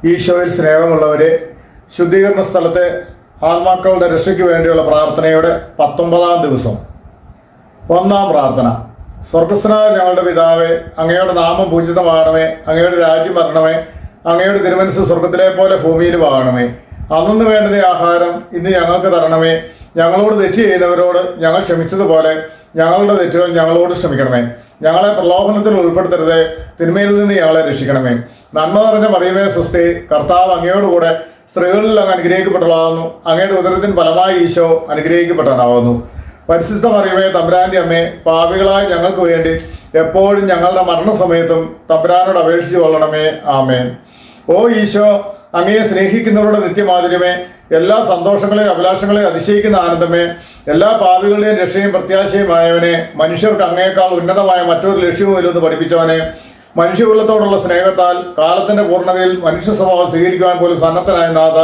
ഈശോയിൽ സ്നേഹമുള്ളവരെ, ശുദ്ധീകരണ സ്ഥലത്തെ ആത്മാക്കളുടെ രക്ഷയ്ക്ക് വേണ്ടിയുള്ള പ്രാർത്ഥനയുടെ 19-ാം ദിവസം. ഒന്നാം പ്രാർത്ഥന. സ്വർഗസ്ഥനായ ഞങ്ങളുടെ പിതാവേ, അങ്ങയുടെ നാമം പൂജിതമാകണമേ, അങ്ങയുടെ രാജ്യം വരണമേ, അങ്ങയുടെ തിരുമനസ്സ് സ്വർഗത്തിലെ പോലെ ഭൂമിയിലും ആകണമേ. അന്നു വേണ്ടുന്ന ആഹാരം ഇന്ന് ഞങ്ങൾക്ക് തരണമേ. ഞങ്ങളോട് തെറ്റ് ചെയ്യുന്നവരോട് ഞങ്ങൾ ക്ഷമിച്ചതുപോലെ ഞങ്ങളുടെ തെറ്റുകൾ ഞങ്ങളോട് ക്ഷമിക്കണമേ. ഞങ്ങളെ പ്രലോഭനത്തിൽ ഉൾപ്പെടുത്തരുതേ, തിന്മയിൽ നിന്ന് ഞങ്ങളെ രക്ഷിക്കണമേ. നന്മ നിറഞ്ഞ മറിയമേ സ്വസ്തി, കർത്താവ് അങ്ങയോടുകൂടെ സ്ത്രീകളിൽ അങ്ങ് അനുഗ്രഹിക്കപ്പെട്ടതാകുന്നു. അങ്ങയുടെ ഉദരത്തിന് ഫലമായി ഈശോ അനുഗ്രഹിക്കപ്പെട്ടവനാകുന്നു. പരിശുദ്ധ മറിയമേ തമ്പുരാന്റെ അമ്മേ, പാപികളായ ഞങ്ങൾക്ക് വേണ്ടി എപ്പോഴും ഞങ്ങളുടെ മരണസമയത്തും തമ്പുരാനോട് അപേക്ഷിച്ചു കൊള്ളണമേ. ആമേൻ. ഓ ഈശോ, അങ്ങയെ സ്നേഹിക്കുന്നവരുടെ നിത്യമാതിരിമേ, എല്ലാ സന്തോഷങ്ങളെയും അഭിലാഷങ്ങളെയും അതിശയിക്കുന്ന ആനന്ദമേ, എല്ലാ പാപികളുടെയും രക്ഷയും പ്രത്യാശയുമായവനെ, മനുഷ്യർക്ക് അങ്ങയേക്കാൾ ഉന്നതമായ മറ്റൊരു ലക്ഷ്യവുമില്ലെന്ന് പഠിപ്പിച്ചവനെ, മനുഷ്യകുലത്തോടുള്ള സ്നേഹത്താൽ കാലത്തിന്റെ പൂർണ്ണതയിൽ മനുഷ്യ സ്വഭാവം സ്വീകരിക്കുവാൻ പോലും സന്നദ്ധനായ നാഥ,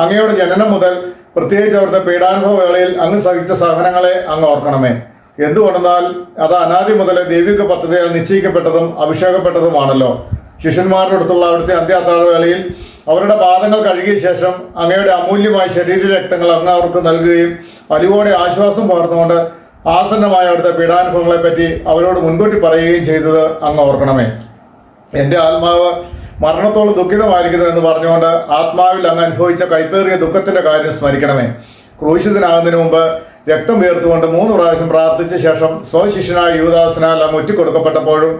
അങ്ങയുടെ ജനനം മുതൽ പ്രത്യേകിച്ച് അവിടുത്തെ പീഡാനുഭവ വേളയിൽ അങ്ങ് സഹിച്ച സഹനങ്ങളെ അങ്ങ് ഓർക്കണമേ. എന്തുകൊണ്ടെന്നാൽ അത് അനാദി മുതലേ ദൈവിക പദ്ധതിയാൽ നിശ്ചയിക്കപ്പെട്ടതും അഭിഷേകപ്പെട്ടതുമാണല്ലോ. ശിഷ്യന്മാരുടെ അടുത്തുള്ള അവിടുത്തെ അന്ത്യാത്താഴവേളയിൽ അവരുടെ പാദങ്ങൾ കഴുകിയ ശേഷം അങ്ങയുടെ അമൂല്യമായ ശരീരരക്തങ്ങൾ അങ്ങ് അവർക്ക് നൽകുകയും അലിവോടെ ആശ്വാസം പകർന്നുകൊണ്ട് ആസന്നമായ അവിടുത്തെ പീഡാനുഭവങ്ങളെപ്പറ്റി അവരോട് മുൻകൂട്ടി പറയുകയും ചെയ്തത് അങ്ങ് ഓർക്കണമേ. എൻ്റെ ആത്മാവ് മരണത്തോളം ദുഃഖിതമായിരിക്കുന്നു എന്ന് പറഞ്ഞുകൊണ്ട് ആത്മാവിൽ അങ്ങ് അനുഭവിച്ച കൈപ്പേറിയ ദുഃഖത്തിൻ്റെ കാര്യം സ്മരിക്കണമേ. ക്രൂശിതനാകുന്നതിന് മുമ്പ് രക്തം വീർത്തുകൊണ്ട് 3 പ്രാവശ്യം പ്രാർത്ഥിച്ച ശേഷം സ്വശിഷ്യനായ യൂദാസിനാൽ അങ്ങ് ഒറ്റിക്കൊടുക്കപ്പെട്ടപ്പോഴും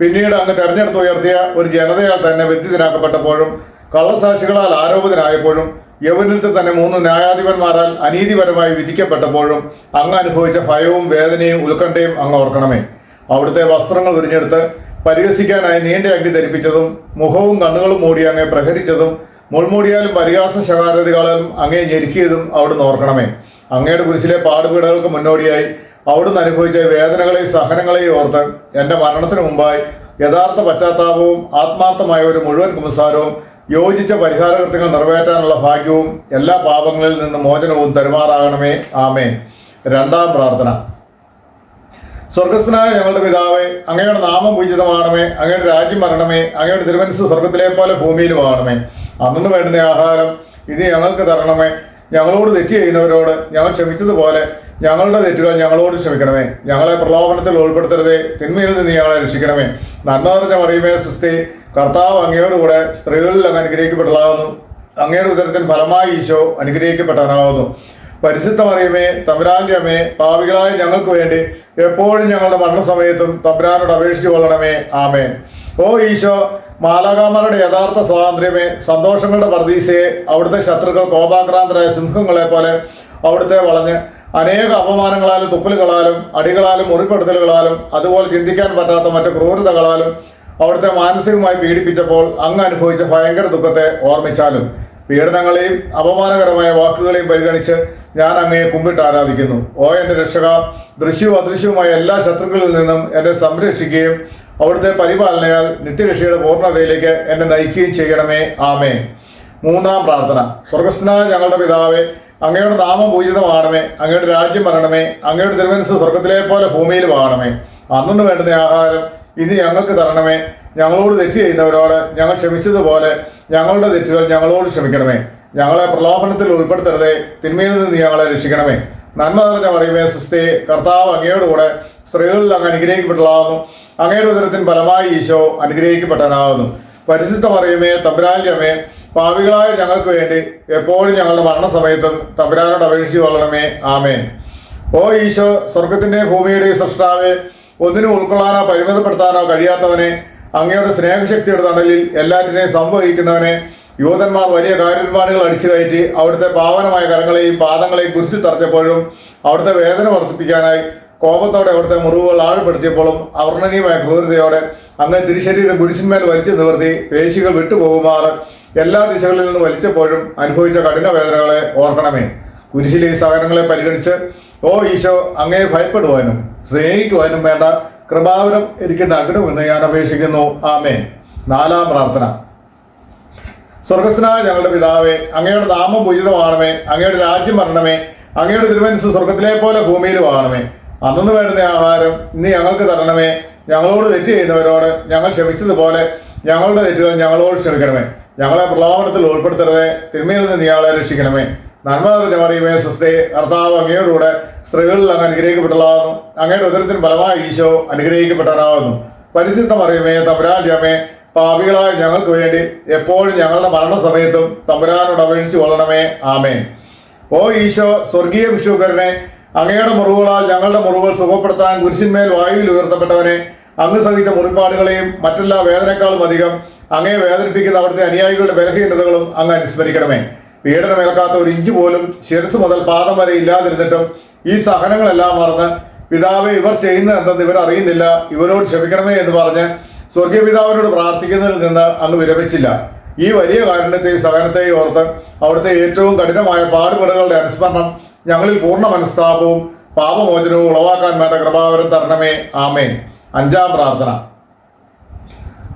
പിന്നീട് അങ്ങ് തെരഞ്ഞെടുത്ത് ഉയർത്തിയ ഒരു ജനതയാൽ തന്നെ ബന്ധിതനാക്കപ്പെട്ടപ്പോഴും കള്ളസാക്ഷികളാൽ ആരോപിതനായപ്പോഴും യൗവനത്തിൽ തന്നെ 3 ന്യായാധിപന്മാരാൽ അനീതിപരമായി വിധിക്കപ്പെട്ടപ്പോഴും അങ്ങ് അനുഭവിച്ച ഭയവും വേദനയും ഉത്കണ്ഠയും അങ്ങ് ഓർക്കണമേ. അവിടുത്തെ വസ്ത്രങ്ങൾ ഉരിഞ്ഞെടുത്ത് പരിഹസിക്കാനായി നീണ്ട അങ്കി ധരിപ്പിച്ചതും മുഖവും കണ്ണുകളും മൂടി അങ്ങേ പ്രഹരിച്ചതും മുൾമൂടിയാലും പരിഹാസ ശകാരതകളാലും അങ്ങേ ഞെരുക്കിയതും അവിടുന്ന് ഓർക്കണമേ. അങ്ങയുടെ കുരിശിലെ പാടുപീടുകൾക്ക് മുന്നോടിയായി അവിടുന്ന് അനുഭവിച്ച വേദനകളെയും സഹനങ്ങളെയും ഓർത്ത് എൻ്റെ മരണത്തിന് മുമ്പായി യഥാർത്ഥ പശ്ചാത്താപവും ആത്മാർത്ഥമായ ഒരു മുഴുവൻ കുമ്പസാരവും യോജിച്ച പരിഹാരകൃത്യങ്ങൾ നിറവേറ്റാനുള്ള ഭാഗ്യവും എല്ലാ പാപങ്ങളിൽ നിന്ന് മോചനവും തരുമാറാകണമേ. ആമേൻ. രണ്ടാം പ്രാർത്ഥന. സ്വർഗസ്ഥനായ ഞങ്ങളുടെ പിതാവേ, അങ്ങയുടെ നാമം പൂജിതമാകണമേ, അങ്ങയുടെ രാജ്യം വരണമേ, അങ്ങയുടെ തിരുമനസ്സ് സ്വർഗത്തിലെ പോലെ ഭൂമിയിലും ആകണമേ. അന്നു വേണ്ടുന്ന ആഹാരം ഇനി ഞങ്ങൾക്ക് തരണമേ. ഞങ്ങളോട് തെറ്റ് ചെയ്യുന്നവരോട് ഞങ്ങൾ ക്ഷമിച്ചതുപോലെ ഞങ്ങളുടെ തെറ്റുകൾ ഞങ്ങളോട് ക്ഷമിക്കണമേ. ഞങ്ങളെ പ്രലോഭനത്തിൽ ഉൾപ്പെടുത്തരുതേ, തിന്മയിൽ നിന്ന് ഞങ്ങളെ രക്ഷിക്കണമേ. നന്മ നിറഞ്ഞ മറിയമേ സ്വസ്തി, കർത്താവ് അങ്ങയോടുകൂടെ സ്ത്രീകളിൽ അങ്ങ് അനുഗ്രഹിക്കപ്പെട്ടതാകുന്നു. അങ്ങയുടെ ഉദരത്തിന് ഫലമായി ഈശോ അനുഗ്രഹിക്കപ്പെട്ടവനാകുന്നു. പരിശുദ്ധ മറിയമേ തമ്പുരാന്റെ അമ്മേ, പാപികളായ ഞങ്ങൾക്ക് വേണ്ടി എപ്പോഴും ഞങ്ങളുടെ മരണസമയത്തും തമ്പുരാനോട് അപേക്ഷിച്ചു കൊള്ളണമേ. ആമേൻ. ഓ ഈശോ, മാലാഖമാരുടെ യഥാർത്ഥ സ്വാതന്ത്ര്യമേ, സന്തോഷങ്ങളുടെ പർദീസയെ, അവിടുത്തെ ശത്രുക്കൾ കോപാക്രാന്തരായ സിംഹങ്ങളെ പോലെ അവിടുത്തെ വളഞ്ഞ് അനേക അപമാനങ്ങളാലും തുപ്പലുകളാലും അടികളാലും മുറിപ്പെടുത്തലുകളാലും അതുപോലെ ചിന്തിക്കാൻ പറ്റാത്ത മറ്റു ക്രൂരതകളാലും അവിടുത്തെ മാനസികമായി പീഡിപ്പിച്ചപ്പോൾ അങ്ങ് അനുഭവിച്ച ഭയങ്കര ദുഃഖത്തെ ഓർമ്മിച്ചാലും പീഡനങ്ങളെയും അപമാനകരമായ വാക്കുകളെയും പരിഗണിച്ച് ഞാൻ അങ്ങയെ കുമ്പിട്ട് ആരാധിക്കുന്നു. ഓ എൻ്റെ രക്ഷക, ദൃശ്യവും അദൃശ്യവുമായ എല്ലാ ശത്രുക്കളിൽ നിന്നും എന്നെ സംരക്ഷിക്കുകയും അവിടുത്തെ പരിപാലനയാൽ നിത്യരക്ഷയുടെ പൂർണ്ണതയിലേക്ക് എന്നെ നയിക്കുകയും ചെയ്യണമേ. ആമേൻ. മൂന്നാം പ്രാർത്ഥന. സ്വർഗസ്ഥനായ ഞങ്ങളുടെ പിതാവേ, അങ്ങയുടെ നാമം പൂജിതമാകണമേ, അങ്ങയുടെ രാജ്യം വരണമേ, അങ്ങയുടെ തിരുമനസ്സ് സ്വർഗത്തിലെ പോലെ ഭൂമിയിലും ആകണമേ. അന്നു വേണ്ടുന്ന ആഹാരം ഇനി ഞങ്ങൾക്ക് തരണമേ. ഞങ്ങളോട് തെറ്റ് ചെയ്യുന്നവരോട് ഞങ്ങൾ ക്ഷമിച്ചതുപോലെ ഞങ്ങളുടെ തെറ്റുകൾ ഞങ്ങളോട് ക്ഷമിക്കണമേ. ഞങ്ങളെ പ്രലോഭനത്തിൽ ഉൾപ്പെടുത്തരുതേ, തിന്മയിൽ നിന്ന് ഞങ്ങളെ രക്ഷിക്കണമേ. നന്മ നിറഞ്ഞ മറിയമേ സ്വസ്തി, കർത്താവ് അങ്ങയോടുകൂടെ സ്ത്രീകളിൽ അങ്ങ് അനുഗ്രഹിക്കപ്പെട്ടതാകുന്നു. അങ്ങയുടെ ഉദരത്തിന് ഫലമായി ഈശോ അനുഗ്രഹിക്കപ്പെട്ടവനാകുന്നു. പരിശുദ്ധ മറിയമേ തമ്പുരാന്റെ അമ്മേ, പാപികളായ ഞങ്ങൾക്ക് വേണ്ടി എപ്പോഴും ഞങ്ങളുടെ മരണസമയത്തും തമ്പുരാനോട് അപേക്ഷിച്ചു കൊള്ളണമേ. ആമേൻ. ഓ ഈശോ, സ്വർഗത്തിൻ്റെയും ഭൂമിയുടെയും സൃഷ്ടാവേ, ഒന്നിനും ഉൾക്കൊള്ളാനോ പരിമിതപ്പെടുത്താനോ കഴിയാത്തവനെ, അങ്ങയുടെ സ്നേഹശക്തിയുടെ തണലിൽ എല്ലാറ്റിനെയും സംഭവിക്കുന്നവനെ, യൂതന്മാർ വലിയ കാര്യനിർമ്മാണികൾ അടിച്ചു കയറ്റി അവിടുത്തെ പാവനമായ കരങ്ങളെയും പാദങ്ങളെയും കുരിശിൽ തറച്ചപ്പോഴും അവിടുത്തെ വേദന വർദ്ധിപ്പിക്കാനായി കോപത്തോടെ അവിടുത്തെ മുറിവുകൾ ആഴപ്പെടുത്തിയപ്പോഴും അവർണ്ണനീയമായ ക്രൂരതയോടെ അങ്ങ് തിരുശരീരം കുരിശിന്മേൽ വലിച്ചു നിവർത്തി പേശികൾ വിട്ടുപോകുമാറ് എല്ലാ ദിശകളിൽ നിന്ന് വലിച്ചപ്പോഴും അനുഭവിച്ച കഠിന വേദനകളെ ഓർക്കണമേ. കുരിശിലെ ഈ സഹനങ്ങളെ പരിഗണിച്ച് ഓ ഈശോ, അങ്ങയെ ഭയപ്പെടുവാനും സ്നേഹിക്കുവാനും വേണ്ട കൃപാവരം എനിക്ക് നൽകണമെന്ന് ഞാൻ അപേക്ഷിക്കുന്നു. ആമേൻ. നാലാം പ്രാർത്ഥന. സ്വർഗസ്ഥനായ ഞങ്ങളുടെ പിതാവേ, അങ്ങയുടെ നാമം പൂജിതമാകണമേ, അങ്ങയുടെ രാജ്യം വരണമേ, അങ്ങയുടെ തിരുമനസ്സ് സ്വർഗത്തിലെ പോലെ ഭൂമിയിലും ആകണമേ. അന്നു വേണ്ടുന്ന ആഹാരം ഇന്ന് ഞങ്ങൾക്ക് തരണമേ. ഞങ്ങളോട് തെറ്റ് ചെയ്യുന്നവരോട് ഞങ്ങൾ ക്ഷമിച്ചതുപോലെ ഞങ്ങളുടെ തെറ്റുകൾ ഞങ്ങളോട് ക്ഷമിക്കണമേ. ഞങ്ങളെ പ്രലോഭനത്തിൽ ഉൾപ്പെടുത്തരുതേ, തിന്മയിൽ നിന്ന് ഞങ്ങളെ രക്ഷിക്കണമേ. നന്മ നിറഞ്ഞ മറിയമേ സ്വസ്തി, കർത്താവ് അങ്ങയോടുകൂടെ സ്ത്രീകളിൽ അങ്ങ് അനുഗ്രഹിക്കപ്പെട്ടതാകുന്നു. അങ്ങയുടെ ഉദരത്തിന് ഫലമായി ഈശോ അനുഗ്രഹിക്കപ്പെട്ടവനാകുന്നു. പരിശുദ്ധ മറിയമേ തമ്പുരാന്റെ അമ്മേ, പാപികളായ ഞങ്ങൾക്ക് വേണ്ടി എപ്പോഴും ഞങ്ങളുടെ മരണസമയത്തും തമ്പുരാനോട് അപേക്ഷിച്ചു കൊള്ളണമേ. ആമേൻ. ഓ ഈശോ, സ്വർഗീയ വിശുദ്ധനെ, അങ്ങയുടെ മുറിവുകളാൽ ഞങ്ങളുടെ മുറിവുകൾ സുഖപ്പെടുത്താൻ കുരിശിന്മേൽ വായുവിൽ ഉയർത്തപ്പെട്ടവനെ, അങ്ങ് സഹിച്ച മുറിപ്പാടുകളെയും മറ്റെല്ലാ വേദനക്കാളും അധികം അങ്ങയെ വേദനിപ്പിക്കുന്ന അവിടുത്തെ അനുയായികളുടെ ബലഹീനതകളും അങ്ങ് അനുസ്മരിക്കണമേ. പീഡനമേൽക്കാത്ത ഒരു ഇഞ്ച് പോലും ശിരസ് മുതൽ പാദം വരെ ഇല്ലാതിരുന്നിട്ടും ഈ സഹനങ്ങളെല്ലാം മറന്ന്, പിതാവെ ഇവർ ചെയ്യുന്നത് എന്തെന്ന് ഇവർ അറിയുന്നില്ല, ഇവരോട് ക്ഷമിക്കണമേ എന്ന് പറഞ്ഞ് സ്വർഗീയ പിതാവിനോട് പ്രാർത്ഥിക്കുന്നതിൽ നിന്ന് അങ്ങ് വിരമിച്ചില്ല. ഈ വലിയ കാരുണ്യത്തെയും സഹനത്തെയും ഓർത്ത് അവിടുത്തെ ഏറ്റവും കഠിനമായ പാടുപെടുകളുടെ അനുസ്മരണം ഞങ്ങളിൽ പൂർണ്ണ മനസ്താപവും പാപമോചനവും ഉളവാക്കാൻ വേണ്ട കൃപാവരം തരണമേ. ആമേൻ. അഞ്ചാം പ്രാർത്ഥന.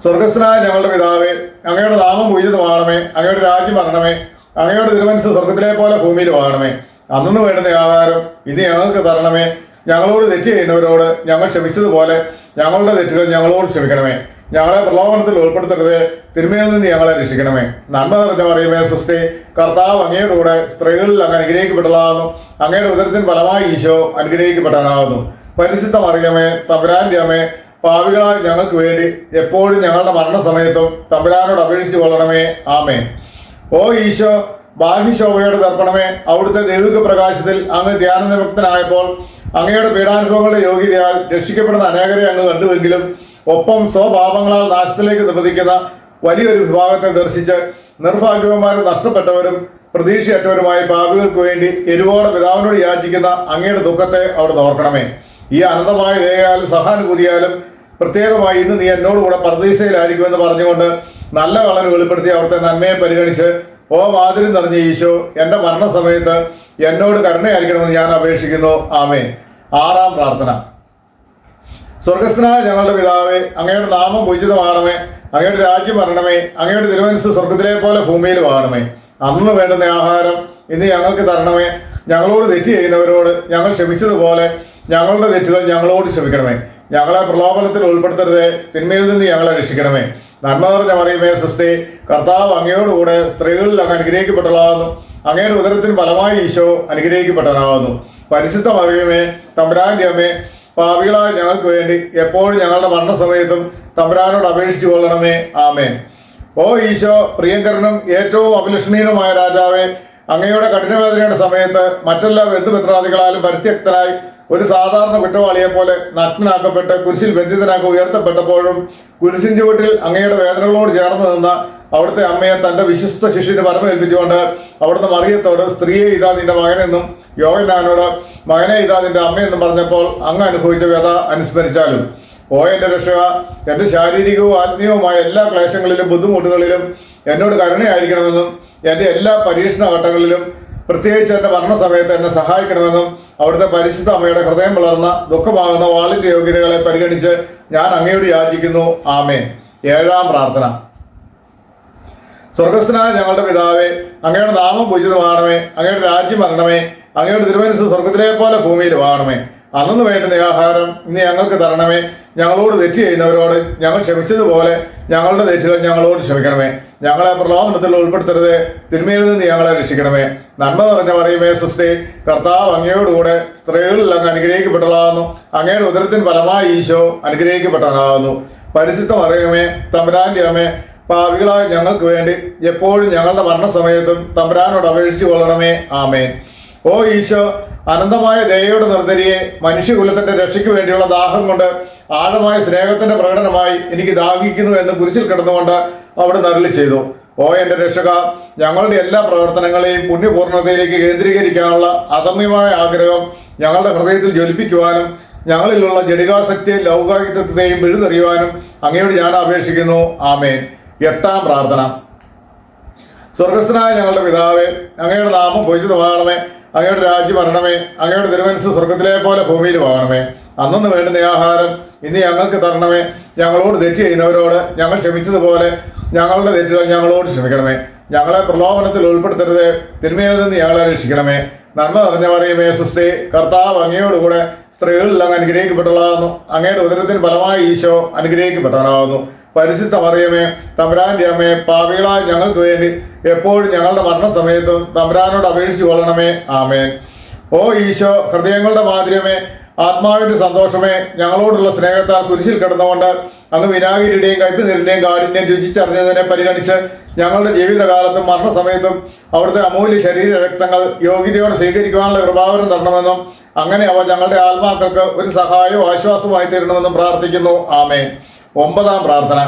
സ്വർഗസ്ഥനായ ഞങ്ങളുടെ പിതാവേ, അങ്ങയുടെ നാമം പൂജിതമാകണമേ. അങ്ങയുടെ രാജ്യം വരണമേ. അങ്ങയുടെ തിരുമനസ്സ് സ്വർഗത്തിലെ പോലെ ഭൂമിയിലുമാകണമേ. അന്നു വേണ്ടുന്ന ആഹാരം ഇനി ഞങ്ങൾക്ക് തരണമേ. ഞങ്ങളോട് തെറ്റ് ചെയ്യുന്നവരോട് ഞങ്ങൾ ക്ഷമിച്ചതുപോലെ ഞങ്ങളുടെ തെറ്റുകൾ ഞങ്ങളോട് ക്ഷമിക്കണമേ. ഞങ്ങളെ പ്രലോഭനത്തിൽ ഉൾപ്പെടുത്തരുതേ, തിന്മയിൽ നിന്ന് ഞങ്ങളെ രക്ഷിക്കണമേ. നന്മ നിറഞ്ഞ മറിയമേ സ്വസ്തി, കർത്താവ് അങ്ങയുടെ കൂടെ സ്ത്രീകളിൽ അങ്ങ് അനുഗ്രഹിക്കപ്പെട്ടതാകുന്നു. അങ്ങയുടെ ഉദരത്തിന് ഫലമായി ഈശോ അനുഗ്രഹിക്കപ്പെട്ടവനാകുന്നു. പരിശുദ്ധ മറിയമേ തമ്പുരാന്റെ അമ്മേ, പാപികളായ ഞങ്ങൾക്ക് വേണ്ടി എപ്പോഴും ഞങ്ങളുടെ മരണസമയത്തും തമ്പുരാനോട് അപേക്ഷിച്ചു കൊള്ളണമേ. ആമേൻ. ഓ ഈശോ, ബാഹ്യശോഭയോടെ ദർപ്പണമേ, അവിടുത്തെ ദൈവിക പ്രകാശത്തിൽ അങ്ങ് ധ്യാനനിമഗ്നനായപ്പോൾ അങ്ങയുടെ പീഡാനുഭവങ്ങളുടെ യോഗ്യതയാൽ രക്ഷിക്കപ്പെടുന്ന അനേകരെ അങ്ങ് കണ്ടുവെങ്കിലും ഒപ്പം സ്വപാപങ്ങളാൽ നാശത്തിലേക്ക് നിർബന്ധിക്കുന്ന വലിയൊരു വിഭാഗത്തെ ദർശിച്ച് നിർഭാഗ്യവന്മാരും നഷ്ടപ്പെട്ടവരും പ്രതീക്ഷയറ്റവരുമായ പാപികൾക്ക് വേണ്ടി എരിവോടെ പിതാവിനോട് യാചിക്കുന്ന അങ്ങയുടെ ദുഃഖത്തെ അവിടെ ഓർക്കണമേ. ഈ അനന്തമായ ദയയാലും സഹാനുഭൂതിയാലും പ്രത്യേകമായി ഇന്ന് നീ എന്നോടുകൂടെ പർദീസയിലായിരിക്കുമെന്ന് പറഞ്ഞുകൊണ്ട് നല്ല കളർ വെളിപ്പെടുത്തി അവിടുത്തെ നന്മയെ പരിഗണിച്ച്, ഓ മാതിരി നിറഞ്ഞ ഈശോ, എൻ്റെ മരണസമയത്ത് എന്നോട് കരുണയായിരിക്കണമെന്ന് ഞാൻ അപേക്ഷിക്കുന്നു. ആമേൻ. ആറാം പ്രാർത്ഥന. സ്വർഗസ്ഥനായ ഞങ്ങളുടെ പിതാവേ, അങ്ങയുടെ നാമം പൂജിതമാകണമേ. അങ്ങയുടെ രാജ്യം വരണമേ. അങ്ങയുടെ തിരുമനസ്സ് സ്വർഗത്തിലെ പോലെ ഭൂമിയിലുമാകണമേ. അന്ന് വേണ്ടുന്ന ആഹാരം ഇന്ന് ഞങ്ങൾക്ക് തരണമേ. ഞങ്ങളോട് തെറ്റ് ചെയ്യുന്നവരോട് ഞങ്ങൾ ക്ഷമിച്ചതുപോലെ ഞങ്ങളുടെ തെറ്റുകൾ ഞങ്ങളോട് ക്ഷമിക്കണമേ. ഞങ്ങളെ പ്രലോഭനത്തിൽ ഉൾപ്പെടുത്തരുതേ, തിന്മയിൽ നിന്ന് ഞങ്ങളെ രക്ഷിക്കണമേ. നന്മ നിറഞ്ഞ മറിയമേ സ്വസ്തി, കർത്താവ് അങ്ങയോടുകൂടെ സ്ത്രീകളിൽ അങ്ങ് അനുഗ്രഹിക്കപ്പെട്ടതാകുന്നു. അങ്ങയുടെ ഉദരത്തിന് ഫലമായി ഈശോ അനുഗ്രഹിക്കപ്പെട്ടവനാകുന്നു. പരിശുദ്ധ മറിയമേ തമ്പുരാന്റെ അമ്മേ, പാപികളായ ഞങ്ങൾക്ക് വേണ്ടി എപ്പോഴും ഞങ്ങളുടെ മരണസമയത്തും തമ്പുരാനോട് അപേക്ഷിച്ചു കൊള്ളണമേ. ആമേൻ. ഓ ഈശോ, പ്രിയങ്കരനും ഏറ്റവും അഭിലഷണീയനുമായ രാജാവേ, അങ്ങയുടെ കഠിനവേദനയുടെ സമയത്ത് മറ്റെല്ലാ ബന്ധുമിത്രാദികളാലും പരിത്യക്തനായി ഒരു സാധാരണ കുറ്റവാളിയെ പോലെ നഗ്നനാക്കപ്പെട്ട് കുരിശിൽ ബന്ധിതനാക്കി ഉയർത്തപ്പെട്ടപ്പോഴും കുരിശിൻ ചുവട്ടിൽ അങ്ങയുടെ വേദനകളോട് ചേർന്ന് നിന്ന അവിടുത്തെ അമ്മയെ തൻ്റെ വിശ്വസ്ത ശിഷ്യന് പരമേൽപ്പിച്ചുകൊണ്ട് അവിടുന്ന് മറിയത്തോട്, സ്ത്രീയെ ഇതാ നിന്റെ മകനെന്നും യോഹന്നാനോട്, മകനെ ഇതാ നിന്റെ അമ്മയെന്നും പറഞ്ഞപ്പോൾ അങ്ങ് അനുഭവിച്ച വ്യഥ അനുസ്മരിച്ചാലും, ഓ എൻ്റെ രക്ഷക, എൻ്റെ ശാരീരികവും ആത്മീയവുമായ എല്ലാ ക്ലേശങ്ങളിലും ബുദ്ധിമുട്ടുകളിലും എന്നോട് കരുണയായിരിക്കണമെന്നും എൻ്റെ എല്ലാ പരീക്ഷണ ഘട്ടങ്ങളിലും പ്രത്യേകിച്ച് എൻ്റെ മരണസമയത്ത് എന്നെ സഹായിക്കണമെന്നും അവിടുത്തെ പരിശുദ്ധ അമ്മയുടെ ഹൃദയം വളർന്ന ദുഃഖമാകുന്ന വാളിൻ്റെ യോഗ്യതകളെ പരിഗണിച്ച് ഞാൻ അങ്ങയോട് യാചിക്കുന്നു. ആമേൻ. ഏഴാം പ്രാർത്ഥന. സ്വർഗസ്ഥനായ ഞങ്ങളുടെ പിതാവേ, അങ്ങയുടെ നാമം പൂജിതമാകണമേ. അങ്ങയുടെ രാജ്യം വരണമേ. അങ്ങയുടെ തിരുമനസ്സ് സ്വർഗത്തിലെ പോലെ ഭൂമിയിലുമാകണമേ. അന്നു വേണ്ടുന്ന ആഹാരം ഇന്ന് ഞങ്ങൾക്ക് തരണമേ. ഞങ്ങളോട് തെറ്റ് ചെയ്യുന്നവരോട് ഞങ്ങൾ ക്ഷമിച്ചതുപോലെ ഞങ്ങളുടെ തെറ്റുകൾ ഞങ്ങളോട് ക്ഷമിക്കണമേ. ഞങ്ങളെ പ്രലോഭനത്തിൽ ഉൾപ്പെടുത്തരുത്, തിന്മയിൽ നിന്ന് ഞങ്ങളെ രക്ഷിക്കണമേ. നന്മ നിറഞ്ഞ മറിയമേ സ്വസ്തി, കർത്താവ് അങ്ങയോടുകൂടെ സ്ത്രീകളിൽ അങ്ങ് അനുഗ്രഹിക്കപ്പെട്ടതാകുന്നു. അങ്ങയുടെ ഉദരത്തിന് ഫലമായി ഈശോ അനുഗ്രഹിക്കപ്പെട്ടവനാകുന്നു. പരിശുദ്ധ മറിയമേ തമ്പുരാന്റെ അമ്മേ, പാപികളായ ഞങ്ങൾക്ക് വേണ്ടി എപ്പോഴും ഞങ്ങളുടെ മരണസമയത്തും തമ്പുരാനോട് അപേക്ഷിച്ചു കൊള്ളണമേ. ആമേൻ. ഓ ഈശോ, അനന്തമായ ദയയുടെ നിർദ്ധരിയെ, മനുഷ്യകുലത്തിന്റെ രക്ഷയ്ക്ക് വേണ്ടിയുള്ള ദാഹം കൊണ്ട് ആഴമായ സ്നേഹത്തിന്റെ പ്രകടനമായി എനിക്ക് ദാഹിക്കുന്നു എന്ന് കുരിശിൽ കിടന്നുകൊണ്ട് അവിടെ നരളി ചെയ്തു. ഓ എൻ്റെ രക്ഷക, ഞങ്ങളുടെ എല്ലാ പ്രവർത്തനങ്ങളെയും പുണ്യപൂർണ്ണതയിലേക്ക് കേന്ദ്രീകരിക്കാനുള്ള അദമ്യമായ ആഗ്രഹം ഞങ്ങളുടെ ഹൃദയത്തിൽ ജ്വലിപ്പിക്കുവാനും ഞങ്ങളിലുള്ള ജഡികാസക്തിയും ലൗകികത്വത്തെയും പിഴുതെറിയുവാനും അങ്ങയോട് ഞാൻ അപേക്ഷിക്കുന്നു. ആമേൻ. എട്ടാം പ്രാർത്ഥന. സ്വർഗസ്ഥനായ ഞങ്ങളുടെ പിതാവേ, അങ്ങയുടെ നാമം പൂജിതമാകണമേ. അങ്ങയുടെ രാജ്യം വരണമേ. അങ്ങയുടെ തിരുമനസ്സ് സ്വർഗത്തിലെ പോലെ ഭൂമിയിലുമാകണമേ. അന്നു വേണ്ടുന്ന ആഹാരം ഇനി ഞങ്ങൾക്ക് തരണമേ. ഞങ്ങളോട് തെറ്റ് ചെയ്യുന്നവരോട് ഞങ്ങൾ ക്ഷമിച്ചതുപോലെ ഞങ്ങളുടെ തെറ്റുകൾ ഞങ്ങളോട് ക്ഷമിക്കണമേ. ഞങ്ങളെ പ്രലോഭനത്തിൽ ഉൾപ്പെടുത്തരുത്, തിന്മയിൽ നിന്ന് ഞങ്ങളെ രക്ഷിക്കണമേ. നന്മ നിറഞ്ഞ മറിയമേ സ്വസ്തി, കർത്താവ് അങ്ങയോടുകൂടെ സ്ത്രീകളിൽ അങ്ങ് അനുഗ്രഹിക്കപ്പെട്ടതാകുന്നു. അങ്ങയുടെ ഉദരത്തിന് ഫലമായി ഈശോ അനുഗ്രഹിക്കപ്പെട്ടവനാകുന്നു. പരിശുദ്ധ മറിയമേ തമ്പുരാന്റെ അമ്മേ, പാപികളായ ഞങ്ങൾക്ക് വേണ്ടി എപ്പോഴും ഞങ്ങളുടെ മരണസമയത്തും തമ്പുരാനോട് അപേക്ഷിച്ചു കൊള്ളണമേ. ആമേൻ. ഓ ഈശോ, ഹൃദയങ്ങളുടെ മാധുര്യമേ, ആത്മാവിന്റെ സന്തോഷമേ, ഞങ്ങളോടുള്ള സ്നേഹത്താൽ കുരിശിൽ കിടന്നുകൊണ്ട് അങ്ങ് വിനാഗിരിയുടെയും കയ്പുനീരിന്റെയും കാഠിന്യം രുചിച്ചറിഞ്ഞതിനെ പരിഗണിച്ച് ഞങ്ങളുടെ ജീവിതകാലത്തും മരണസമയത്തും അവിടുത്തെ അമൂല്യ ശരീര രക്തങ്ങൾ യോഗ്യതയോടെ സ്വീകരിക്കുവാനുള്ള കൃപാവരം തരണമെന്നും അങ്ങനെ അവ ഞങ്ങളുടെ ആത്മാക്കൾക്ക് ഒരു സഹായവും ആശ്വാസമായി തീരണമെന്നും പ്രാർത്ഥിക്കുന്നു. ആമേൻ. 9-ാം പ്രാർത്ഥന.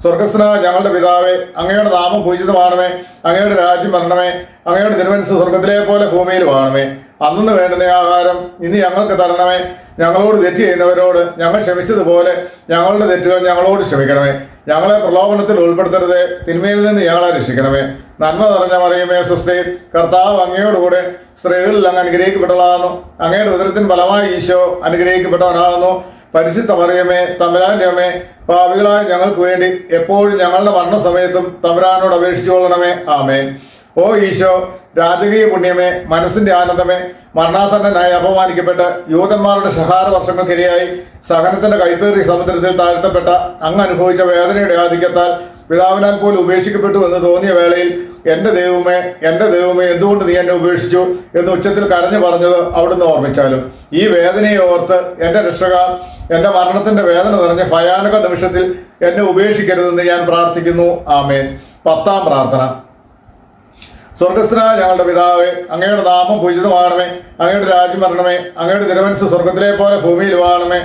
സ്വർഗസ്ഥനായ ഞങ്ങളുടെ പിതാവേ, അങ്ങയുടെ നാമം പൂജിതമാണമേ, അങ്ങയുടെ രാജ്യം വരണമേ, അങ്ങയുടെ തിരുമനസ്സ് സ്വർഗത്തിലെ പോലെ ഭൂമിയിലും ആണമേ. അന്നു വേണ്ടുന്ന ആഹാരം ഇനി ഞങ്ങൾക്ക് തരണമേ. ഞങ്ങളോട് തെറ്റ് ചെയ്യുന്നവരോട് ഞങ്ങൾ ക്ഷമിച്ചതുപോലെ ഞങ്ങളുടെ തെറ്റുകൾ ഞങ്ങളോട് ക്ഷമിക്കണമേ. ഞങ്ങളെ പ്രലോഭനത്തിൽ ഉൾപ്പെടുത്തരുതേ, തിന്മയിൽ നിന്ന് ഞങ്ങളെ രക്ഷിക്കണമേ. നന്മ നിറഞ്ഞ മറിയമേ, സ്വസ്തി, കർത്താവ് അങ്ങയോടുകൂടെ സ്ത്രീകളിൽ അങ്ങ് അനുഗ്രഹിക്കപ്പെട്ടവളാകുന്നു. അങ്ങയുടെ ഉദരത്തിൻ ഫലമായി ഈശോ അനുഗ്രഹിക്കപ്പെട്ടവനാകുന്നു. പരിശുദ്ധ മറിയമേ തമ്പുരാന്റെ അമ്മേ, പാപികളായ ഞങ്ങൾക്ക് വേണ്ടി എപ്പോഴും ഞങ്ങളുടെ മരണസമയത്തും തമ്പുരാനോട് അപേക്ഷിച്ചു കൊള്ളണമേ. ആമേൻ. ഓ ഈശോ, രാജകീയ പുണ്യമേ, മനസ്സിന്റെ ആനന്ദമേ, മരണാസന്നനായി അപമാനിക്കപ്പെട്ട് യൂതന്മാരുടെ ശഹാര വർഷങ്ങൾക്കിരയായി സഹനത്തിന്റെ കൈപ്പേറിയ സമുദ്രത്തിൽ താഴ്ത്തപ്പെട്ട അങ്ങ് അനുഭവിച്ച വേദനയുടെ ആധിക്യത്താൽ പിതാവിനാൽ പോലും ഉപേക്ഷിക്കപ്പെട്ടു എന്ന് തോന്നിയ വേളയിൽ എൻ്റെ ദൈവമേ, എൻ്റെ ദൈവമേ, എന്തുകൊണ്ട് നീ എന്നെ ഉപേക്ഷിച്ചു എന്ന് ഉച്ചത്തിൽ കരഞ്ഞു പറഞ്ഞത് അവിടുന്ന് ഓർമ്മിച്ചാലും ഈ വേദനയെ ഓർത്ത് എൻ്റെ രക്ഷക എൻ്റെ മരണത്തിന്റെ വേദന നിറഞ്ഞ ഭയാനക നിമിഷത്തിൽ എന്നെ ഉപേക്ഷിക്കരുതെന്ന് ഞാൻ പ്രാർത്ഥിക്കുന്നു. ആമേൻ. 10-ാം പ്രാർത്ഥന. സ്വർഗസ്ഥനായ ഞങ്ങളുടെ പിതാവേ, അങ്ങയുടെ നാമം പൂജിതമാകണമേ, അങ്ങയുടെ രാജ്യം വരണമേ, അങ്ങയുടെ തിരുമനസ്സ് സ്വർഗത്തിലെ പോലെ ഭൂമിയിൽ ആകണമേ.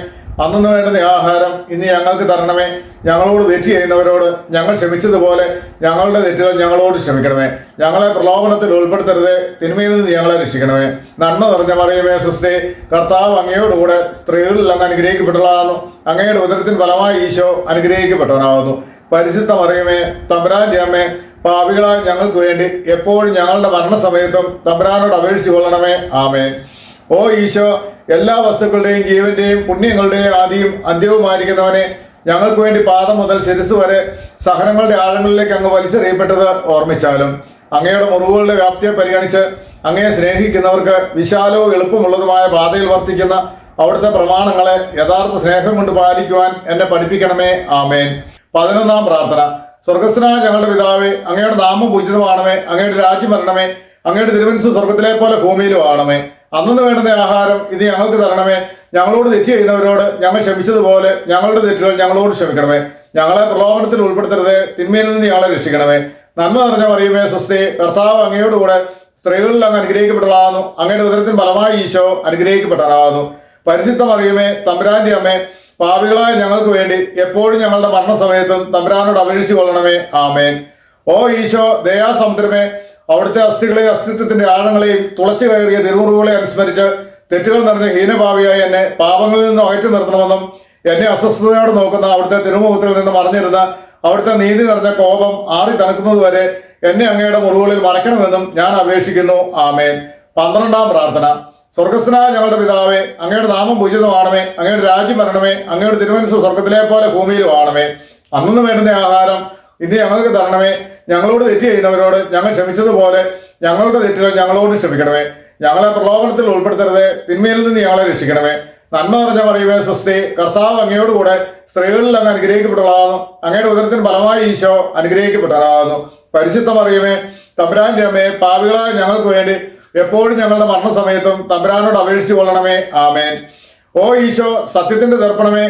അന്നു വേണ്ടുന്ന ആഹാരം ഇന്ന് ഞങ്ങൾക്ക് തരണമേ. ഞങ്ങളോട് തെറ്റ് ചെയ്യുന്നവരോട് ഞങ്ങൾ ക്ഷമിച്ചതുപോലെ ഞങ്ങളുടെ തെറ്റുകൾ ഞങ്ങളോട് ക്ഷമിക്കണമേ. ഞങ്ങളെ പ്രലോഭനത്തിൽ ഉൾപ്പെടുത്തരുതേ, തിന്മയിൽ നിന്ന് ഞങ്ങളെ രക്ഷിക്കണമേ. നന്മ നിറഞ്ഞ മറിയമേ, സ്വസ്തി, കർത്താവ് അങ്ങയോടുകൂടെ സ്ത്രീകളിൽ അങ്ങ് അനുഗ്രഹിക്കപ്പെട്ടവളാകുന്നു. അങ്ങയുടെ ഉദരത്തിൻ ഫലമായി ഈശോ അനുഗ്രഹിക്കപ്പെട്ടവനാകുന്നു. പരിശുദ്ധ മറിയമേ തമ്പുരാന്റെ അമ്മേ, പാപികളായ ഞങ്ങൾക്ക് വേണ്ടി എപ്പോഴും ഞങ്ങളുടെ മരണസമയത്തും തമ്പുരാനോട് അപേക്ഷിച്ചു കൊള്ളണമേ. ആമേൻ. ഓ ഈശോ, എല്ലാ വസ്തുക്കളുടെയും ജീവന്റെയും പുണ്യങ്ങളുടെയും ആദിയും അന്ത്യവുമായിരിക്കുന്നവനെ, ഞങ്ങൾക്ക് വേണ്ടി പാദം മുതൽ ശിരസ് വരെ സഹനങ്ങളുടെ ആഴങ്ങളിലേക്ക് അങ്ങ് വലിച്ചെറിയപ്പെട്ടത് ഓർമ്മിച്ചാലും അങ്ങയുടെ മുറിവുകളുടെ വ്യാപ്തിയെ പരിഗണിച്ച് അങ്ങയെ സ്നേഹിക്കുന്നവർക്ക് വിശാലവും എളുപ്പമുള്ളതുമായ പാതയിൽ വർത്തിക്കുന്ന അവിടുത്തെ പ്രമാണങ്ങളെ യഥാർത്ഥ സ്നേഹം കൊണ്ട് പാലിക്കുവാൻ എന്നെ പഠിപ്പിക്കണമേ. ആമേൻ. 11-ാം പ്രാർത്ഥന. സ്വർഗസ്ഥനായ ഞങ്ങളുടെ പിതാവേ, അങ്ങയുടെ നാമം പൂജിതമാണമേ, അങ്ങയുടെ രാജ്യം വരണമേ, അങ്ങയുടെ തിരുമനസ്സ് സ്വർഗത്തിലെ പോലെ ഭൂമിയിലും ആണമേ. അന്നു വേണ്ടുന്ന ആഹാരം ഇത് ഞങ്ങൾക്ക് തരണമേ. ഞങ്ങളോട് തെറ്റ് ചെയ്യുന്നവരോട് ഞങ്ങൾ ക്ഷമിച്ചതുപോലെ ഞങ്ങളുടെ തെറ്റുകൾ ഞങ്ങളോട് ക്ഷമിക്കണമേ. ഞങ്ങളെ പ്രലോഭനത്തിൽ ഉൾപ്പെടുത്തരുതേ, തിന്മയിൽ നിന്ന് ഞങ്ങളെ രക്ഷിക്കണമേ. നന്മ നിറഞ്ഞ മറിയമേ, സ്വസ്തി, കർത്താവ് അങ്ങയോടുകൂടെ സ്ത്രീകളിൽ അങ്ങ് അനുഗ്രഹിക്കപ്പെട്ടതാകുന്നു. അങ്ങയുടെ ഉദരത്തിൻ ഫലമായി ഈശോ അനുഗ്രഹിക്കപ്പെട്ടവനാകുന്നു. പരിശുദ്ധ മറിയമേ തമ്പുരാന്റെ അമ്മേ, പാപികളായ ഞങ്ങൾക്ക് വേണ്ടി എപ്പോഴും ഞങ്ങളുടെ മരണസമയത്തും തമ്പുരാനോട് അപേക്ഷിച്ചു കൊള്ളണമേ. ആമേൻ. ഓ ഈശോ, ദയാസമുദ്രമേ, അവിടുത്തെ അസ്ഥികളെയും അസ്തിത്വത്തിന്റെ ആഴങ്ങളെയും തുളച്ചു കയറിയ തിരുമുറിവുകളെ അനുസ്മരിച്ച് തെറ്റുകൾ നിറഞ്ഞ ഹീനഭാവിയായി എന്നെ പാപങ്ങളിൽ നിന്ന് അകറ്റി നിർത്തണമെന്നും എന്നെ അസ്വസ്ഥതയോടെ നോക്കുന്ന അവിടുത്തെ തിരുമുഖത്തിൽ നിന്ന് മറഞ്ഞിരുന്ന അവിടുത്തെ നീതി നിറഞ്ഞ കോപം ആറി തണുക്കുന്നതുവരെ എന്നെ അങ്ങയുടെ മുറിവുകളിൽ മറയ്ക്കണമെന്നും ഞാൻ അപേക്ഷിക്കുന്നു. ആമേൻ. 12-ാം പ്രാർത്ഥന. സ്വർഗസ്ഥനായ ഞങ്ങളുടെ പിതാവേ, അങ്ങയുടെ നാമം പൂജിതമാണമേ, അങ്ങയുടെ രാജ്യം വരണമേ, അങ്ങയുടെ തിരുമനസ്സ് സ്വർഗത്തിലെ പോലെ ഭൂമിയിലും ആണമേ. അന്നു വേണ്ടുന്ന ആഹാരം ഇന്ന് ഞങ്ങൾക്ക് തരണമേ. ഞങ്ങളോട് തെറ്റ് ചെയ്യുന്നവരോട് ഞങ്ങൾ ക്ഷമിച്ചതുപോലെ ഞങ്ങളുടെ തെറ്റുകൾ ഞങ്ങളോട് ക്ഷമിക്കണമേ. ഞങ്ങളെ പ്രലോഭനത്തിൽ ഉൾപ്പെടുത്തരുതേ, തിന്മയിൽ നിന്ന് ഞങ്ങളെ രക്ഷിക്കണമേ. നന്മ നിറഞ്ഞ മറിയമേ, സ്വസ്തി, കർത്താവ് അങ്ങയോടുകൂടെ സ്ത്രീകളിൽ അങ്ങ് അനുഗ്രഹിക്കപ്പെട്ടവളാകുന്നു. അങ്ങയുടെ ഉദരത്തിൻ ഫലമായി ഈശോ അനുഗ്രഹിക്കപ്പെട്ടവനാകുന്നു. പരിശുദ്ധ മറിയമേ തമ്പുരാന്റെ അമ്മേ, പാപികളായ ഞങ്ങൾക്ക് വേണ്ടി എപ്പോഴും ഞങ്ങളുടെ മരണസമയത്തും തമ്പുരാനോട് അപേക്ഷിച്ചു കൊള്ളണമേ. ആമേൻ. ഓ ഈശോ, സത്യത്തിന്റെ ദർപ്പണമേ,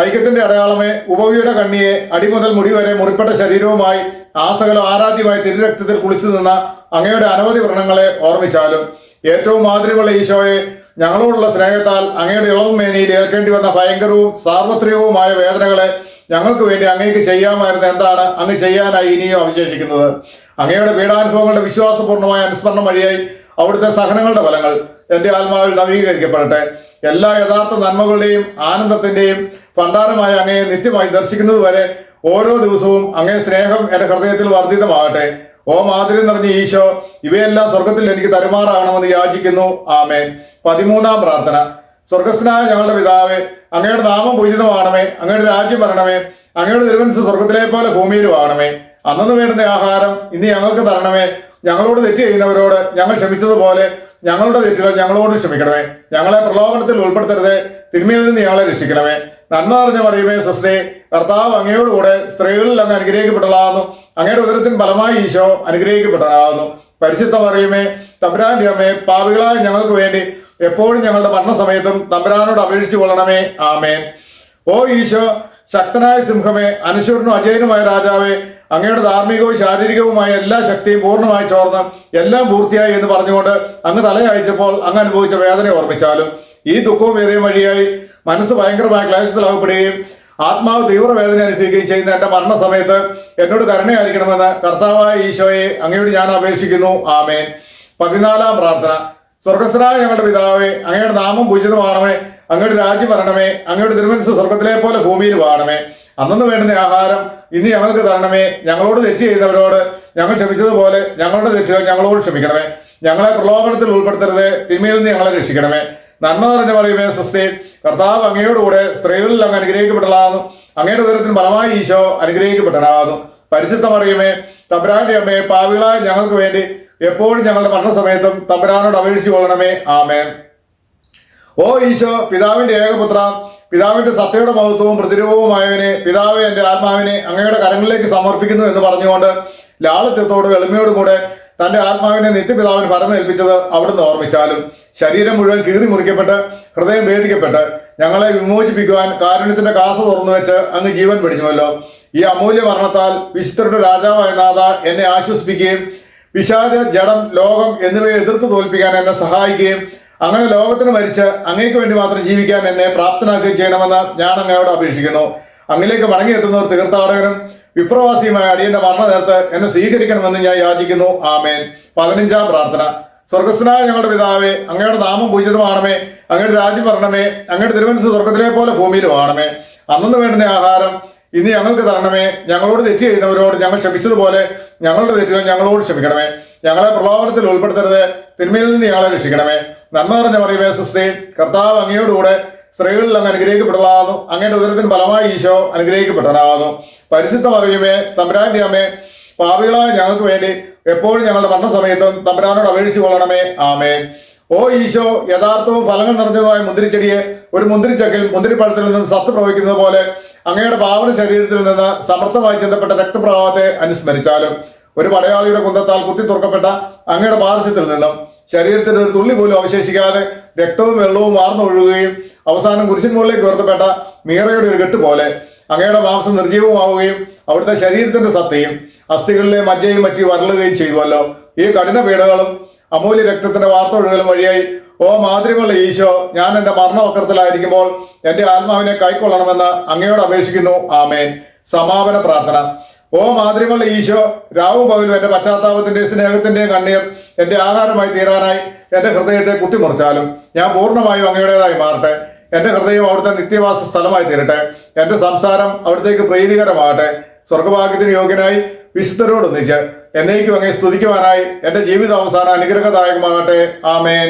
ഐക്യത്തിന്റെ അടയാളമേ, ഉപവിയുടെ കണ്ണിയെ, അടിമുതൽ മുടി വരെ മുറിപ്പെട്ട ശരീരവുമായി ആസകലം ആരാധ്യമായി തിരുരക്തത്തിൽ കുളിച്ചു നിന്ന അങ്ങയുടെ അനവധി വ്രണങ്ങളെ ഓർമ്മിച്ചാലും ഏറ്റവും മാധുര്യമുള്ള ഈശോയെ, ഞങ്ങളോടുള്ള സ്നേഹത്താൽ അങ്ങയുടെ ഇളം മേനിയിൽ ഏൽക്കേണ്ടി വന്ന ഭയങ്കരവും സാർവത്രികവുമായ വേദനകളെ ഞങ്ങൾക്ക് വേണ്ടി അങ്ങേക്ക് ചെയ്യാമായിരുന്ന എന്താണ് അങ്ങ് ചെയ്യാനായി ഇനിയും അവശേഷിക്കുന്നത്? അങ്ങയുടെ പീഡാനുഭവങ്ങളുടെ വിശ്വാസപൂർണ്ണമായ അനുസ്മരണം വഴിയായി അവിടുത്തെ സഹനങ്ങളുടെ ഫലങ്ങൾ എൻ്റെ ആത്മാവിൽ നവീകരിക്കപ്പെടട്ടെ. എല്ലാ യഥാർത്ഥ നന്മകളുടെയും ആനന്ദത്തിന്റെയും ഭണ്ഡാരമായ അങ്ങയെ നിത്യമായി ദർശിക്കുന്നത് വരെ ഓരോ ദിവസവും അങ്ങേ സ്നേഹം എൻ്റെ ഹൃദയത്തിൽ വർദ്ധിതമാകട്ടെ. ഓ മാധുര്യം നിറഞ്ഞ ഈശോ, ഇവയെല്ലാം സ്വർഗത്തിൽ എനിക്ക് തരുമാറാകണമെന്ന് യാചിക്കുന്നു. ആമേൻ. 13-ാം പ്രാർത്ഥന. സ്വർഗസ്ഥനായ ഞങ്ങളുടെ പിതാവേ, അങ്ങയുടെ നാമം പൂജിതമാണമേ, അങ്ങയുടെ രാജ്യം വരണമേ, അങ്ങയുടെ തിരുമനസ്സ് സ്വർഗത്തിലെ പോലെ ഭൂമിയിലും ആണമേ. അന്നു വേണ്ടുന്ന ആഹാരം ഇന്ന് ഞങ്ങൾക്ക് തരണമേ. ഞങ്ങളോട് തെറ്റ് ചെയ്യുന്നവരോട് ഞങ്ങൾ ക്ഷമിച്ചതുപോലെ ഞങ്ങളുടെ തെറ്റുകൾ ഞങ്ങളോട് ക്ഷമിക്കണമേ. ഞങ്ങളെ പ്രലോഭനത്തിൽ ഉൾപ്പെടുത്തരുതേ, തിന്മയിൽ നിന്ന് ഞങ്ങളെ രക്ഷിക്കണമേ. നന്മ നിറഞ്ഞ മറിയമേ സ്വസ്തി, കർത്താവ് അങ്ങയോടുകൂടെ സ്ത്രീകളിൽ അങ്ങ് അനുഗ്രഹിക്കപ്പെട്ടതാകുന്നു. അങ്ങയുടെ ഉദരത്തിന് ഫലമായി ഈശോ അനുഗ്രഹിക്കപ്പെട്ടതാകുന്നു. പരിശുദ്ധ മറിയമേ തമ്പുരാന്റെ അമ്മേ, പാപികളായ ഞങ്ങൾക്ക് വേണ്ടി എപ്പോഴും ഞങ്ങളുടെ മരണസമയത്തും തമ്പുരാനോട് അപേക്ഷിച്ചു കൊള്ളണമേ. ആമേൻ. ഓ ഈശോ, ശക്തനായ സിംഹമേ, അനശ്വരനും അജയനുമായ രാജാവേ, അങ്ങയുടെ ധാർമ്മികവും ശാരീരികവുമായ എല്ലാ ശക്തിയും പൂർണ്ണമായി ചോർന്ന് എല്ലാം പൂർത്തിയായി എന്ന് പറഞ്ഞുകൊണ്ട് അങ്ങ് തലയയച്ചപ്പോൾ അങ്ങ് അനുഭവിച്ച വേദന ഓർമ്മിച്ചാലും ഈ ദുഃഖവും വേദനയും വഴിയായി മനസ്സ് ഭയങ്കരമായ ക്ലേശത്തിലാകപ്പെടുകയും ആത്മാവ് തീവ്രവേദന അനുഭവിക്കുകയും ചെയ്യുന്ന എൻ്റെ മരണസമയത്ത് എന്നോട് കരുണയായിരിക്കണമെന്ന് കർത്താവായ ഈശോയെ അങ്ങയോട് ഞാൻ അപേക്ഷിക്കുന്നു. ആമേൻ. 14-ാം പ്രാർത്ഥന. സ്വർഗസ്ഥനായ ഞങ്ങളുടെ പിതാവേ, അങ്ങയുടെ നാമം പൂജിതമാണമേ, അങ്ങയുടെ രാജ്യം വരണമേ, അങ്ങയുടെ തിരുമനസ്സ് സ്വർഗത്തിലെ പോലെ ഭൂമിയിൽ വാണമേ. അന്നു വേണ്ടുന്ന ആഹാരം ഇനി ഞങ്ങൾക്ക് തരണമേ. ഞങ്ങളോട് തെറ്റ് ചെയ്യുന്നവരോട് ഞങ്ങൾ ക്ഷമിച്ചതുപോലെ ഞങ്ങളുടെ തെറ്റുകൾ ഞങ്ങളോട് ക്ഷമിക്കണമേ. ഞങ്ങളെ പ്രലോഭനത്തിൽ ഉൾപ്പെടുത്തരുതേ, തിന്മയിൽ നിന്ന് ഞങ്ങളെ രക്ഷിക്കണമേ. നന്മ നിറഞ്ഞ മറിയമേ സ്വസ്തി, കർത്താവ് അങ്ങയോടുകൂടെ സ്ത്രീകളിൽ അങ്ങ് അനുഗ്രഹിക്കപ്പെട്ടതാകുന്നു. അങ്ങയുടെ ഉദരത്തിന് ഫലമായി ഈശോ അനുഗ്രഹിക്കപ്പെട്ടതാകുന്നു. പരിശുദ്ധ മറിയമേ തമ്പുരാന്റെ അമ്മയെ, പാപികളായ ഞങ്ങൾക്ക് വേണ്ടി എപ്പോഴും ഞങ്ങളുടെ മരണസമയത്തും തമ്പുരാനോട് അപേക്ഷിച്ചു കൊള്ളണമേ. ആമേൻ. ഓ ഈശോ, പിതാവിന്റെ ഏകപുത്ര, പിതാവിന്റെ സത്യയുടെ മഹത്വവും പ്രതിരൂപവുമായവനെ, പിതാവെ എൻ്റെ ആത്മാവിനെ അങ്ങയുടെ കരങ്ങളിലേക്ക് സമർപ്പിക്കുന്നു എന്ന് പറഞ്ഞുകൊണ്ട് ലാളിത്യത്തോടും എളിമയോടും കൂടെ തന്റെ ആത്മാവിനെ നിത്യപിതാവിന് ഫലമേൽപ്പിച്ചത് അവിടുന്ന് ഓർമ്മിച്ചാലും ശരീരം മുഴുവൻ കീറി മുറിക്കപ്പെട്ട് ഹൃദയം ഭേദിക്കപ്പെട്ട് ഞങ്ങളെ വിമോചിപ്പിക്കുവാൻ കാരുണ്യത്തിന്റെ കാസ തുറന്നു വെച്ച് അങ്ങ് ജീവൻ വെടിഞ്ഞുവല്ലോ. ഈ അമൂല്യ മരണത്താൽ വിശുദ്ധരുടെ രാജാവായ നാഥ എന്നെ ആശ്വസിപ്പിക്കുകയും പിശാച, ജഡം, ലോകം എന്നിവയെ എതിർത്ത് തോൽപ്പിക്കാൻ എന്നെ സഹായിക്കുകയും അങ്ങനെ ലോകത്തിന് മരിച്ച് അങ്ങേക്ക് വേണ്ടി മാത്രം ജീവിക്കാൻ എന്നെ പ്രാപ്തനാക്കുകയും ചെയ്യണമെന്ന് ഞാൻ അങ്ങയോട് അപേക്ഷിക്കുന്നു. അങ്ങിലേക്ക് മടങ്ങിയെത്തുന്നവർ തീർത്ഥാടകനും വിപ്രവാസിയുമായ അടിയന്റെ മരണനേരത്ത് എന്നെ സ്വീകരിക്കണമെന്ന് ഞാൻ യാചിക്കുന്നു. ആമേൻ. 15-ാം പ്രാർത്ഥന. സ്വർഗസ്ഥനായ ഞങ്ങളുടെ പിതാവേ, അങ്ങയുടെ നാമം പൂജിതമാണമേ, അങ്ങയുടെ രാജ്യം വരണമേ, അങ്ങയുടെ തിരുമനസ്സ് സ്വർഗത്തിലെ പോലെ ഭൂമിയിലും ആണമേ. അന്നു വേണ്ടുന്ന ആഹാരം ഇനി ഞങ്ങൾക്ക് തരണമേ. ഞങ്ങളോട് തെറ്റ് ചെയ്യുന്നവരോട് ഞങ്ങൾ ക്ഷമിച്ചതുപോലെ ഞങ്ങളുടെ തെറ്റുകൾ ഞങ്ങളോട് ക്ഷമിക്കണമേ. ഞങ്ങളെ പ്രലോഭനത്തിൽ ഉൾപ്പെടുത്തരുത്, തിന്മയിൽ നിന്ന് ഞങ്ങളെ രക്ഷിക്കണമേ. നന്മ നിറഞ്ഞ മറിയമേ സ്വസ്തി, കർത്താവ് അങ്ങയോടുകൂടെ സ്ത്രീകളിൽ അങ്ങ് അനുഗ്രഹിക്കപ്പെട്ടതാകുന്നു. അങ്ങയുടെ ഉദരത്തിന് ഫലമായി ഈശോ അനുഗ്രഹിക്കപ്പെട്ടതാകുന്നു. പരിശുദ്ധ മറിയമേ തമ്പുരാന്റെ അമ്മേ, പാപികളായ ഞങ്ങൾക്ക് വേണ്ടി എപ്പോഴും ഞങ്ങളുടെ മരണസമയത്തും തമ്പുരാനോട് അപേക്ഷിച്ചു കൊള്ളണമേ. ആമേൻ. ഓ ഈശോ, യഥാർത്ഥവും ഫലങ്ങൾ നിറഞ്ഞതുമായ മുന്തിരിച്ചെടിയെ ഒരു മുന്തിരിച്ചക്കിൽ മുന്തിരിപ്പഴത്തിൽ നിന്നും സത്ത് പ്രവഹിക്കുന്നത് പോലെ അങ്ങയുടെ പാവന ശരീരത്തിൽ നിന്ന് സമർത്ഥമായി ചിന്തപ്പെട്ട രക്തപ്രവാഹത്തെ അനുസ്മരിച്ചാലും ഒരു പടയാളിയുടെ കുന്തത്താൽ കുത്തി തുറക്കപ്പെട്ട അങ്ങയുടെ പാർശ്വത്തിൽ നിന്നും ശരീരത്തിന് ഒരു തുള്ളി പോലും അവശേഷിക്കാതെ രക്തവും വെള്ളവും വാർന്നൊഴുകുകയും അവസാനം കുരിശിൻ മുകളിലേക്ക് ഉയർത്തപ്പെട്ട മീറയുടെ ഒരു കെട്ട് പോലെ അങ്ങയുടെ മാംസം നിർജീവമാവുകയും അവിടുത്തെ ശരീരത്തിന്റെ സത്തയും അസ്ഥികളിലെ മജ്ജയും മറ്റി വരളുകയും ചെയ്തുവല്ലോ. ഈ കഠിന പീഡകളും അമൂല്യ രക്തത്തിന്റെ വാർത്തൊഴുകലും വഴിയായി ഓ മാതൃമുള്ള ഈശോ, ഞാൻ എൻ്റെ മരണവക്രത്തിലായിരിക്കുമ്പോൾ എൻ്റെ ആത്മാവിനെ കൈക്കൊള്ളണമെന്ന് അങ്ങയോട് അപേക്ഷിക്കുന്നു. ആമേൻ. സമാപന പ്രാർത്ഥന. ഓ മാതൃമുള്ള ഈശോ, രാവും പകലും എൻ്റെ പശ്ചാത്താപത്തിന്റെയും സ്നേഹത്തിന്റെയും കണ്ണീർ എൻ്റെ ആഹാരമായി തീരാനായി എൻ്റെ ഹൃദയത്തെ കുത്തിമുറിച്ചാലും ഞാൻ പൂർണ്ണമായും അങ്ങയുടേതായി മാറട്ടെ. എൻ്റെ ഹൃദയം അവിടുത്തെ നിത്യവാസ സ്ഥലമായി തീരട്ടെ. എൻ്റെ സംസാരം അവിടത്തേക്ക് പ്രീതികരമാകട്ടെ. സ്വർഗഭാഗ്യത്തിന് യോഗ്യനായി വിശുദ്ധരോടൊന്നിച്ച് എന്നേക്കും അങ്ങേ സ്തുതിക്കുവാനായി എൻ്റെ ജീവിതാവസാനം അനുഗ്രഹദായകമാകട്ടെ. ആമേൻ.